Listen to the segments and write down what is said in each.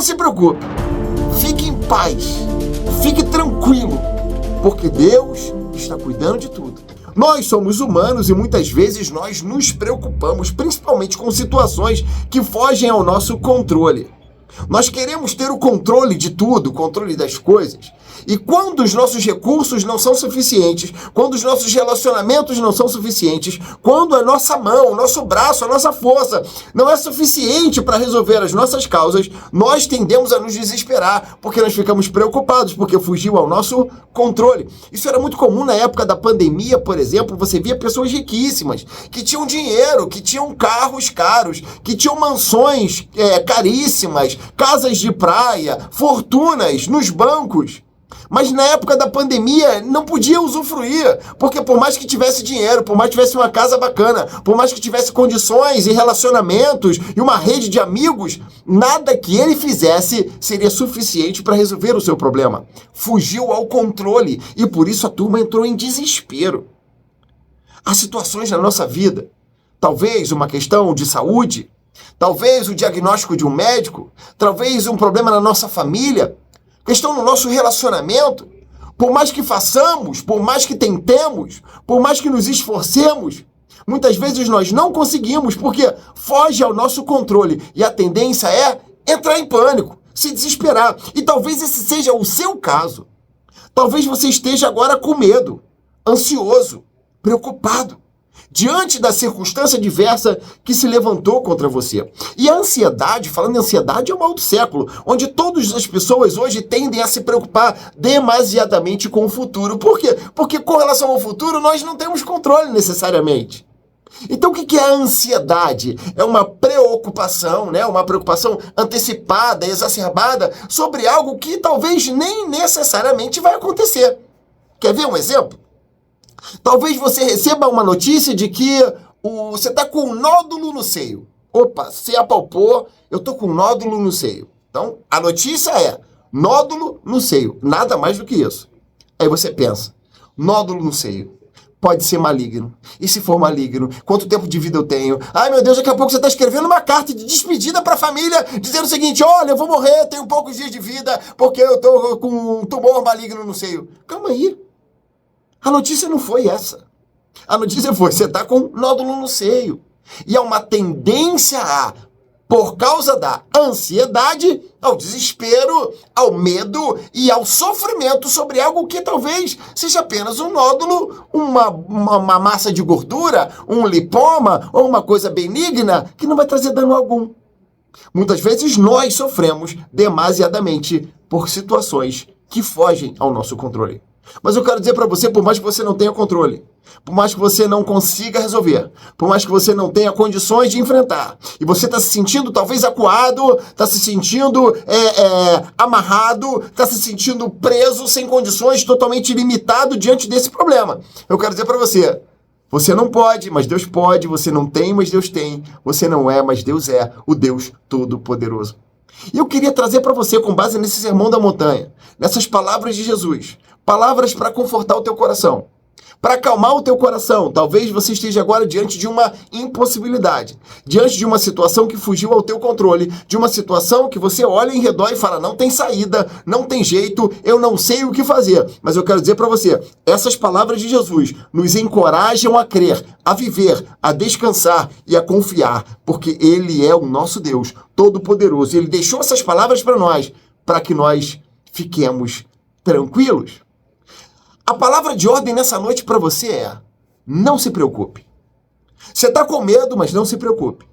se preocupe. Fique em paz. Fique tranquilo, porque Deus está cuidando de tudo. Nós somos humanos e muitas vezes nós nos preocupamos, principalmente com situações que fogem ao nosso controle. Nós queremos ter o controle de tudo, o controle das coisas. E quando os nossos recursos não são suficientes, quando os nossos relacionamentos não são suficientes, quando a nossa mão, o nosso braço, a nossa força não é suficiente para resolver as nossas causas, nós tendemos a nos desesperar, porque nós ficamos preocupados, porque fugiu ao nosso controle. Isso era muito comum na época da pandemia, por exemplo. Você via pessoas riquíssimas, que tinham dinheiro, que tinham carros caros, que tinham mansões caríssimas, casas de praia, fortunas nos bancos. Mas na época da pandemia não podia usufruir, porque por mais que tivesse dinheiro, por mais que tivesse uma casa bacana, por mais que tivesse condições e relacionamentos e uma rede de amigos, nada que ele fizesse seria suficiente para resolver o seu problema. Fugiu ao controle e por isso a turma entrou em desespero. Há situações na nossa vida, talvez uma questão de saúde, talvez o diagnóstico de um médico, talvez um problema na nossa família, questão no nosso relacionamento. Por mais que façamos, por mais que tentemos, por mais que nos esforcemos, muitas vezes nós não conseguimos porque foge ao nosso controle e a tendência é entrar em pânico, se desesperar. E talvez esse seja o seu caso. Talvez você esteja agora com medo, ansioso, preocupado, diante da circunstância diversa que se levantou contra você. E a ansiedade, falando em ansiedade, é o mal do século, onde todas as pessoas hoje tendem a se preocupar demasiadamente com o futuro. Por quê? Porque com relação ao futuro nós não temos controle necessariamente. Então o que é a ansiedade? É uma preocupação, né? Uma preocupação antecipada, exacerbada sobre algo que talvez nem necessariamente vai acontecer. Quer ver um exemplo? Talvez você receba uma notícia de que você está com um nódulo no seio. Opa, você apalpou, eu estou com um nódulo no seio. Então, a notícia é nódulo no seio, nada mais do que isso. Aí você pensa, nódulo no seio, pode ser maligno. E se for maligno, quanto tempo de vida eu tenho? Ai, meu Deus, daqui a pouco você está escrevendo uma carta de despedida para a família, dizendo o seguinte, olha, eu vou morrer, tenho poucos dias de vida, porque eu estou com um tumor maligno no seio. Calma aí. A notícia não foi essa. A notícia foi, você está com um nódulo no seio. E há uma tendência por causa da ansiedade, ao desespero, ao medo e ao sofrimento sobre algo que talvez seja apenas um nódulo, uma massa de gordura, um lipoma ou uma coisa benigna que não vai trazer dano algum. Muitas vezes nós sofremos demasiadamente por situações que fogem ao nosso controle. Mas eu quero dizer para você, por mais que você não tenha controle, por mais que você não consiga resolver, por mais que você não tenha condições de enfrentar, e você está se sentindo talvez acuado, está se sentindo amarrado, está se sentindo preso, sem condições, totalmente limitado diante desse problema. Eu quero dizer para você, você não pode, mas Deus pode, você não tem, mas Deus tem, você não é, mas Deus é o Deus Todo-Poderoso. E eu queria trazer para você, com base nesse sermão da montanha, nessas palavras de Jesus, palavras para confortar o teu coração, para acalmar o teu coração. Talvez você esteja agora diante de uma impossibilidade, diante de uma situação que fugiu ao teu controle, de uma situação que você olha em redor e fala, não tem saída, não tem jeito, eu não sei o que fazer. Mas eu quero dizer para você, essas palavras de Jesus nos encorajam a crer, a viver, a descansar e a confiar, porque Ele é o nosso Deus Todo-Poderoso. Ele deixou essas palavras para que nós fiquemos tranquilos. A palavra de ordem nessa noite para você é, não se preocupe. Você está com medo, mas não se preocupe.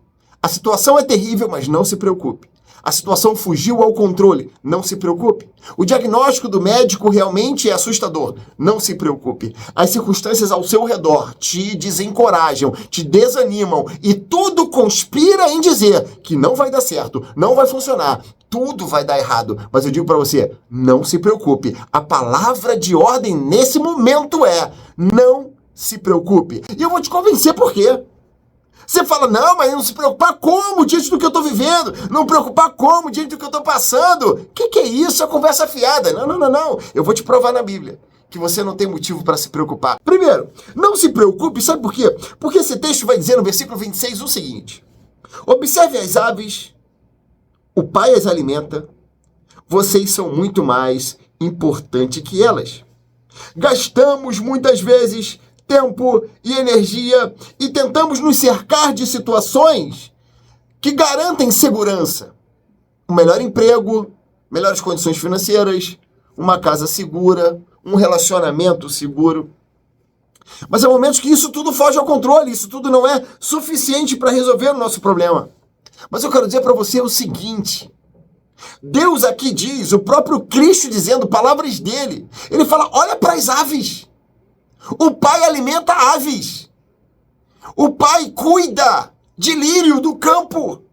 A situação é terrível, mas não se preocupe. A situação fugiu ao controle, não se preocupe. O diagnóstico do médico realmente é assustador, não se preocupe. As circunstâncias ao seu redor te desencorajam, te desanimam e tudo conspira em dizer que não vai dar certo, não vai funcionar, tudo vai dar errado. Mas eu digo para você, não se preocupe. A palavra de ordem nesse momento é, não se preocupe. E eu vou te convencer por quê. Você fala, não, mas não se preocupar como diante do que eu estou vivendo? Não preocupar como diante do que eu estou passando? O que é isso? É conversa fiada. Não. Eu vou te provar na Bíblia que você não tem motivo para se preocupar. Primeiro, não se preocupe, sabe por quê? Porque esse texto vai dizer no versículo 26 o seguinte. Observe as aves, o Pai as alimenta vocês são muito mais importantes que elas. Gastamos muitas vezes tempo e energia e tentamos nos cercar de situações que garantem segurança. Um melhor emprego, melhores condições financeiras, uma casa segura, um relacionamento seguro. Mas há momentos que isso tudo foge ao controle, isso tudo não é suficiente para resolver o nosso problema. Mas eu quero dizer para você o seguinte: Deus aqui diz, o próprio Cristo dizendo, palavras dele, ele fala, olha para as aves. O Pai alimenta aves. O Pai cuida de lírio do campo.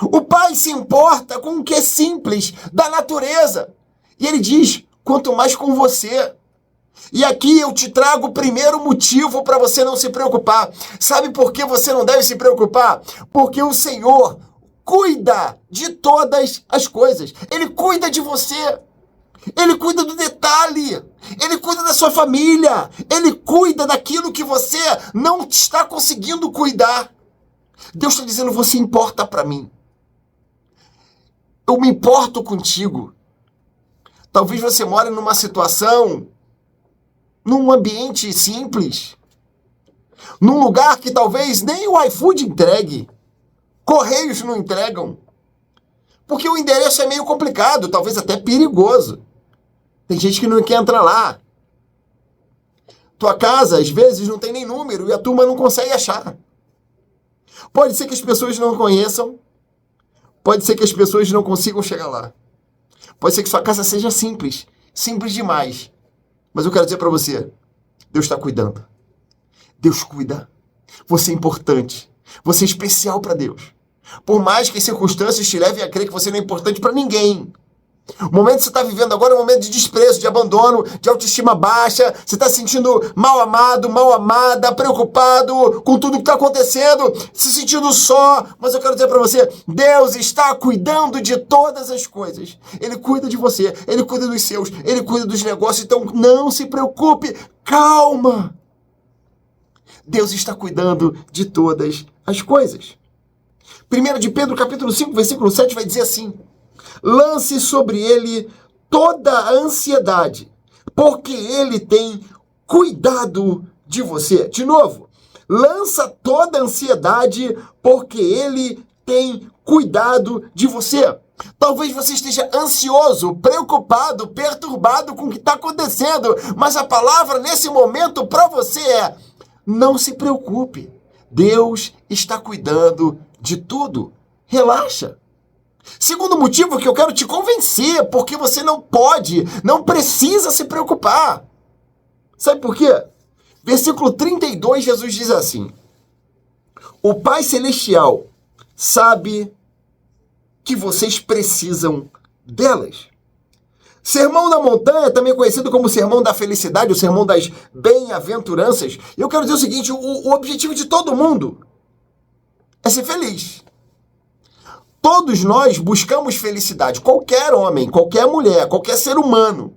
O Pai se importa com o que é simples da natureza. E ele diz, quanto mais com você. E aqui eu te trago o primeiro motivo para você não se preocupar. Sabe por que você não deve se preocupar? Porque o Senhor cuida de todas as coisas. Ele cuida de você. Ele cuida do detalhe. Ele cuida da sua família. Ele cuida daquilo que você não está conseguindo cuidar. Deus está dizendo, você importa para mim. Eu me importo contigo. Talvez você more numa situação, num ambiente simples, num lugar que talvez nem o iFood entregue, Correios não entregam, porque o endereço é meio complicado, talvez até perigoso. Tem gente que não quer entrar lá. Tua casa, às vezes, não tem nem número e a turma não consegue achar. Pode ser que as pessoas não conheçam, pode ser que as pessoas não consigam chegar lá. Pode ser que sua casa seja simples, simples demais. Mas eu quero dizer para você, Deus está cuidando. Deus cuida. Você é importante. Você é especial para Deus. Por mais que as circunstâncias te levem a crer que você não é importante para ninguém. O momento que você está vivendo agora é um momento de desprezo, de abandono, de autoestima baixa. Você está se sentindo mal amado, mal amada, preocupado com tudo que está acontecendo, se sentindo só. Mas eu quero dizer para você, Deus está cuidando de todas as coisas. Ele cuida de você, Ele cuida dos seus, Ele cuida dos negócios. Então não se preocupe, calma. Deus está cuidando de todas as coisas. 1 de Pedro, capítulo 5, versículo 7, vai dizer assim: lance sobre ele toda a ansiedade, porque ele tem cuidado de você. De novo, lança toda a ansiedade, porque ele tem cuidado de você. Talvez você esteja ansioso, preocupado, perturbado com o que está acontecendo, mas a palavra nesse momento para você é: não se preocupe, Deus está cuidando de tudo. Relaxa. Segundo motivo que eu quero te convencer, porque você não pode, não precisa se preocupar. Sabe por quê? Versículo 32, Jesus diz assim: o Pai Celestial sabe que vocês precisam delas. Sermão da Montanha, também conhecido como Sermão da Felicidade, o Sermão das Bem-aventuranças. E eu quero dizer o seguinte, o objetivo de todo mundo é ser feliz. Todos nós buscamos felicidade. Qualquer homem, qualquer mulher, qualquer ser humano.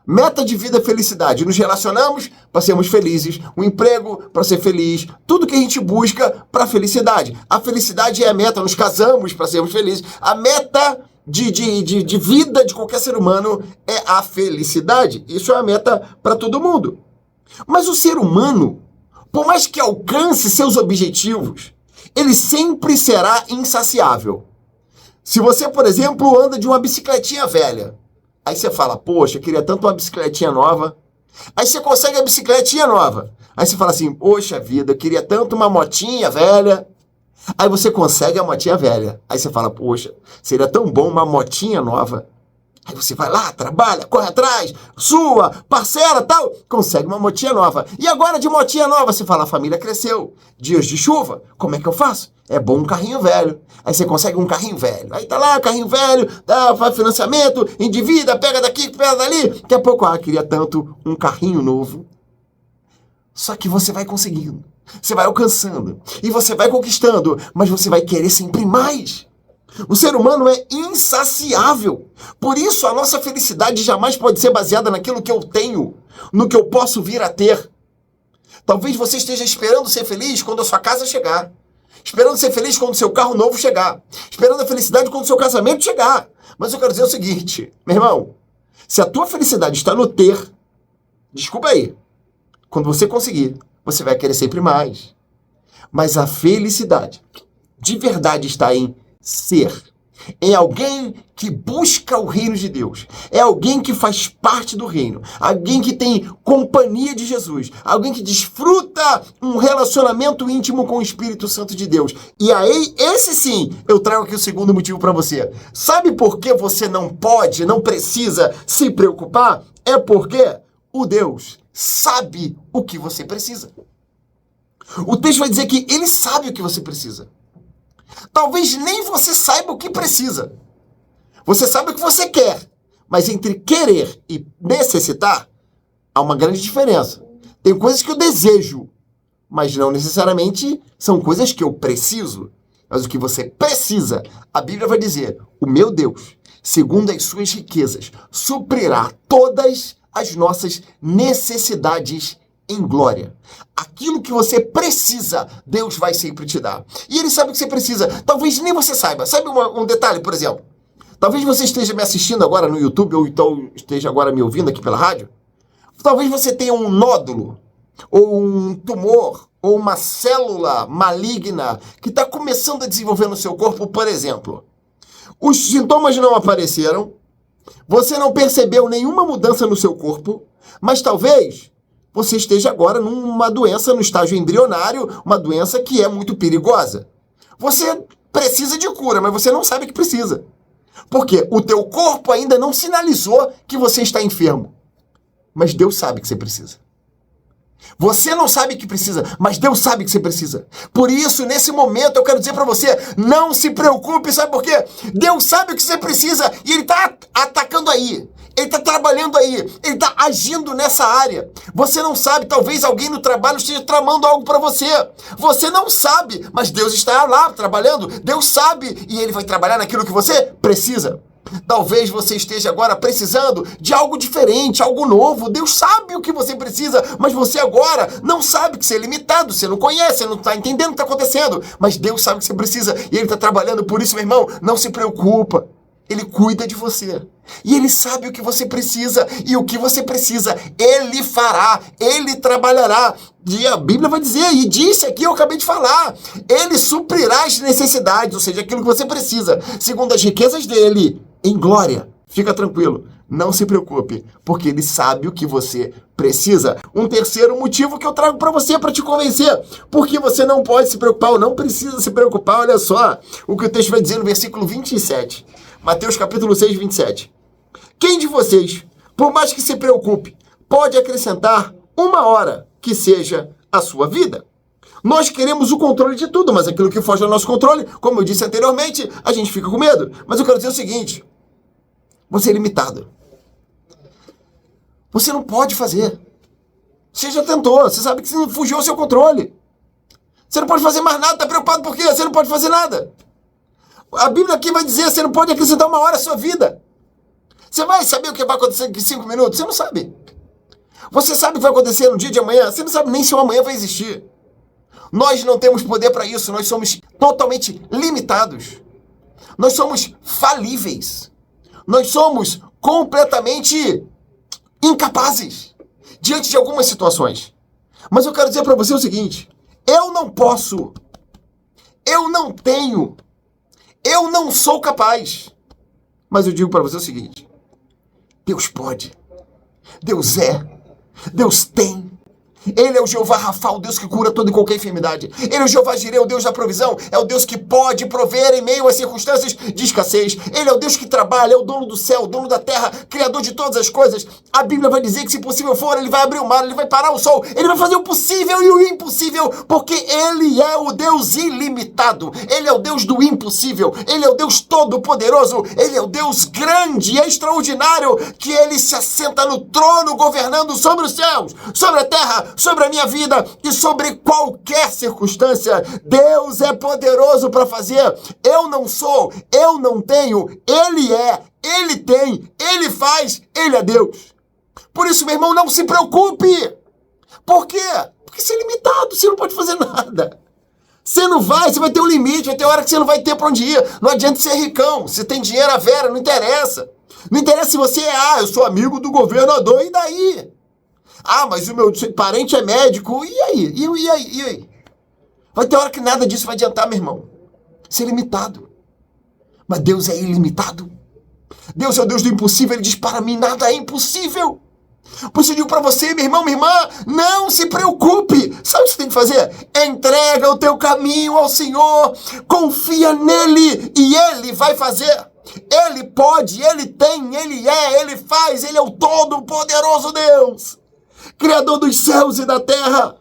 Meta de vida é felicidade. Nos relacionamos para sermos felizes. O emprego para ser feliz. Tudo que a gente busca para felicidade. A felicidade é a meta. Nos casamos para sermos felizes. A meta de vida de qualquer ser humano é a felicidade. Isso é a meta para todo mundo. Mas o ser humano, por mais que alcance seus objetivos, ele sempre será insaciável. Se você, por exemplo, anda de uma bicicletinha velha, aí você fala, poxa, eu queria tanto uma bicicletinha nova. Aí você consegue a bicicletinha nova. Aí você fala assim, poxa vida, eu queria tanto uma motinha velha. Aí você consegue a motinha velha. Aí você fala, poxa, seria tão bom uma motinha nova. Aí você vai lá, trabalha, corre atrás, sua, parcela, tal, consegue uma motinha nova. E agora de motinha nova, você fala, a família cresceu, dias de chuva, como é que eu faço? É bom um carrinho velho. Aí você consegue um carrinho velho. Aí tá lá, carrinho velho, dá, faz financiamento, endivida, pega daqui, pega dali. Daqui a pouco, queria tanto um carrinho novo. Só que você vai conseguindo, você vai alcançando, e você vai conquistando, mas você vai querer sempre mais. O ser humano é insaciável. Por isso, a nossa felicidade jamais pode ser baseada naquilo que eu tenho, no que eu posso vir a ter. Talvez você esteja esperando ser feliz quando a sua casa chegar. Esperando ser feliz quando o seu carro novo chegar. Esperando a felicidade quando o seu casamento chegar. Mas eu quero dizer o seguinte, meu irmão, se a tua felicidade está no ter, desculpa aí, quando você conseguir, você vai querer sempre mais. Mas a felicidade de verdade está em ser. É alguém que busca o reino de Deus. É alguém que faz parte do reino. Alguém que tem companhia de Jesus. Alguém que desfruta um relacionamento íntimo com o Espírito Santo de Deus. E aí, esse sim, eu trago aqui o segundo motivo para você. Sabe por que você não pode, não precisa se preocupar? É porque o Deus sabe o que você precisa. O texto vai dizer que ele sabe o que você precisa. Talvez nem você saiba o que precisa. Você sabe o que você quer. Mas entre querer e necessitar, há uma grande diferença. Tem coisas que eu desejo, mas não necessariamente são coisas que eu preciso. Mas o que você precisa, a Bíblia vai dizer, o meu Deus, segundo as suas riquezas, suprirá todas as nossas necessidades em glória. Aquilo que você precisa, Deus vai sempre te dar. E Ele sabe o que você precisa. Talvez nem você saiba. Sabe um detalhe, por exemplo? Talvez você esteja me assistindo agora no YouTube ou então esteja agora me ouvindo aqui pela rádio. Talvez você tenha um nódulo, ou um tumor, ou uma célula maligna que está começando a desenvolver no seu corpo, por exemplo. Os sintomas não apareceram, você não percebeu nenhuma mudança no seu corpo, mas talvez você esteja agora numa doença no estágio embrionário, uma doença que é muito perigosa. Você precisa de cura, mas você não sabe que precisa. Porque o teu corpo ainda não sinalizou que você está enfermo. Mas Deus sabe que você precisa. Você não sabe que precisa, mas Deus sabe que você precisa. Por isso, nesse momento, eu quero dizer para você, não se preocupe, sabe por quê? Deus sabe o que você precisa e Ele está atacando aí. Ele está trabalhando aí, ele está agindo nessa área. Você não sabe, talvez alguém no trabalho esteja tramando algo para você. Você não sabe, mas Deus está lá trabalhando. Deus sabe e Ele vai trabalhar naquilo que você precisa. Talvez você esteja agora precisando de algo diferente, algo novo. Deus sabe o que você precisa, mas você agora não sabe que você é limitado, você não conhece, você não está entendendo o que está acontecendo. Mas Deus sabe o que você precisa e Ele está trabalhando. Por isso, meu irmão, não se preocupa. Ele cuida de você. E Ele sabe o que você precisa. E o que você precisa, Ele fará. Ele trabalhará. E a Bíblia vai dizer, e disse aqui, eu acabei de falar. Ele suprirá as necessidades, ou seja, aquilo que você precisa, segundo as riquezas dEle, em glória. Fica tranquilo. Não se preocupe, porque Ele sabe o que você precisa. Um terceiro motivo que eu trago para você, para te convencer. Porque você não pode se preocupar, ou não precisa se preocupar. Olha só o que o texto vai dizer no versículo 27. Mateus capítulo 6, 27. Quem de vocês, por mais que se preocupe, pode acrescentar uma hora que seja a sua vida? Nós queremos o controle de tudo, mas aquilo que foge ao nosso controle, como eu disse anteriormente, a gente fica com medo. Mas eu quero dizer o seguinte, você é limitado. Você não pode fazer. Você já tentou, você sabe que você não fugiu ao seu controle. Você não pode fazer mais nada, está preocupado por quê? Você não pode fazer nada. A Bíblia aqui vai dizer, você não pode acrescentar uma hora à sua vida. Você vai saber o que vai acontecer em 5 minutos? Você não sabe. Você sabe o que vai acontecer no dia de amanhã? Você não sabe nem se o amanhã vai existir. Nós não temos poder para isso, nós somos totalmente limitados. Nós somos falíveis. Nós somos completamente incapazes diante de algumas situações. Mas eu quero dizer para você o seguinte, eu não posso, eu não tenho, eu não sou capaz. Mas eu digo para você o seguinte, Deus pode, Deus é, Deus tem. Ele é o Jeová Rafa, o Deus que cura toda e qualquer enfermidade. Ele é o Jeová Jireh, o Deus da provisão. É o Deus que pode prover em meio às circunstâncias de escassez. Ele é o Deus que trabalha, é o dono do céu, o dono da terra, criador de todas as coisas. A Bíblia vai dizer que se possível for, Ele vai abrir o mar, Ele vai parar o sol. Ele vai fazer o possível e o impossível, porque Ele é o Deus ilimitado. Ele é o Deus do impossível. Ele é o Deus todo-poderoso. Ele é o Deus grande e extraordinário, que Ele se assenta no trono, governando sobre os céus, sobre a terra, sobre a minha vida e sobre qualquer circunstância. Deus é poderoso para fazer. Eu não sou, eu não tenho, Ele é, Ele tem, Ele faz, Ele é Deus. Por isso, meu irmão, não se preocupe. Por quê? Porque você é limitado, você não pode fazer nada. Você não vai, você vai ter um limite, vai ter hora que você não vai ter pra onde ir. Não adianta ser ricão, se tem dinheiro a vera, não interessa. Não interessa se você eu sou amigo do governador, e daí? Mas o meu parente é médico, e aí? E aí? Vai ter hora que nada disso vai adiantar, meu irmão. Ser limitado. Mas Deus é ilimitado. Deus é o Deus do impossível, Ele diz para mim, nada é impossível. Por isso eu digo para você, meu irmão, minha irmã, não se preocupe. Sabe o que você tem que fazer? Entrega o teu caminho ao Senhor, confia nele e Ele vai fazer. Ele pode, Ele tem, Ele faz, Ele é o todo-poderoso Deus, Criador dos céus e da terra.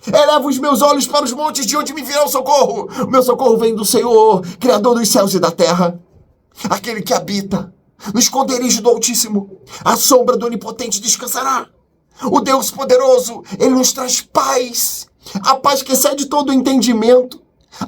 Eleva os meus olhos para os montes, de onde me virá o socorro. O meu socorro vem do Senhor, Criador dos céus e da terra, aquele que habita no esconderijo do Altíssimo, a sombra do Onipotente descansará. O Deus poderoso, Ele nos traz paz, a paz que excede todo o entendimento,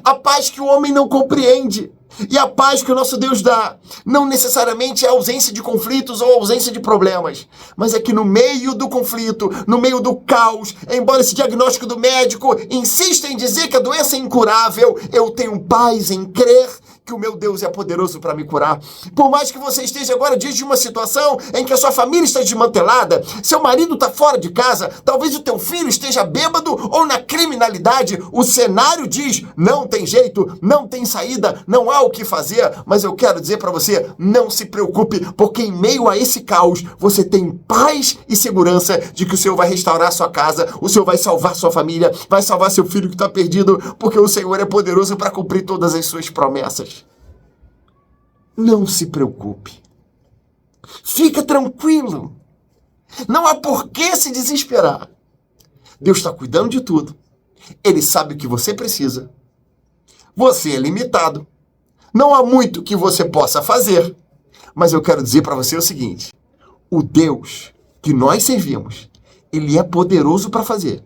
a paz que o homem não compreende. E a paz que o nosso Deus dá não necessariamente é ausência de conflitos ou ausência de problemas, mas é que no meio do conflito, no meio do caos, embora esse diagnóstico do médico insista em dizer que a doença é incurável, eu tenho paz em crer que o meu Deus é poderoso para me curar. Por mais que você esteja agora diante de uma situação em que a sua família está desmantelada, seu marido está fora de casa, talvez o teu filho esteja bêbado ou na criminalidade, o cenário diz, não tem jeito, não tem saída, não há o que fazer, mas eu quero dizer para você, não se preocupe, porque em meio a esse caos, você tem paz e segurança de que o Senhor vai restaurar sua casa, o Senhor vai salvar sua família, vai salvar seu filho que está perdido, porque o Senhor é poderoso para cumprir todas as suas promessas. Não se preocupe. Fica tranquilo. Não há por que se desesperar. Deus está cuidando de tudo. Ele sabe o que você precisa. Você é limitado. Não há muito que você possa fazer. Mas eu quero dizer para você o seguinte. O Deus que nós servimos, Ele é poderoso para fazer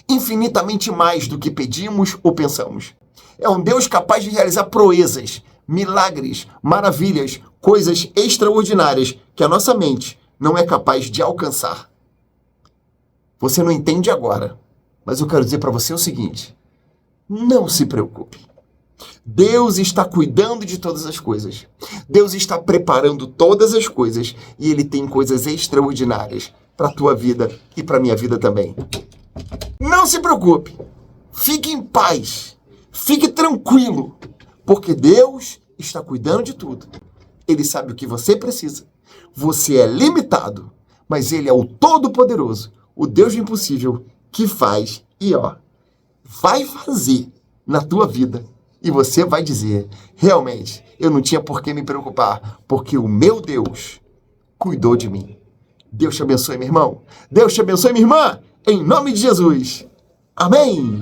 infinitamente mais do que pedimos ou pensamos. É um Deus capaz de realizar proezas, milagres, maravilhas, coisas extraordinárias que a nossa mente não é capaz de alcançar. Você não entende agora, mas eu quero dizer para você o seguinte, não se preocupe. Deus está cuidando de todas as coisas. Deus está preparando todas as coisas e Ele tem coisas extraordinárias para a tua vida e para a minha vida também. Não se preocupe. Fique em paz. Fique tranquilo. Porque Deus está cuidando de tudo. Ele sabe o que você precisa. Você é limitado, mas Ele é o Todo-Poderoso, o Deus do impossível, que faz e vai fazer na tua vida. E você vai dizer, realmente, eu não tinha por que me preocupar, porque o meu Deus cuidou de mim. Deus te abençoe, meu irmão. Deus te abençoe, minha irmã. Em nome de Jesus. Amém.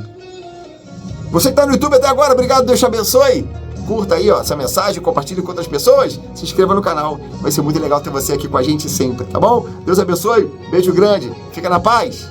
Você que está no YouTube até agora, obrigado, Deus te abençoe. Curta aí essa mensagem, compartilhe com outras pessoas, se inscreva no canal. Vai ser muito legal ter você aqui com a gente sempre, tá bom? Deus abençoe, beijo grande, fica na paz.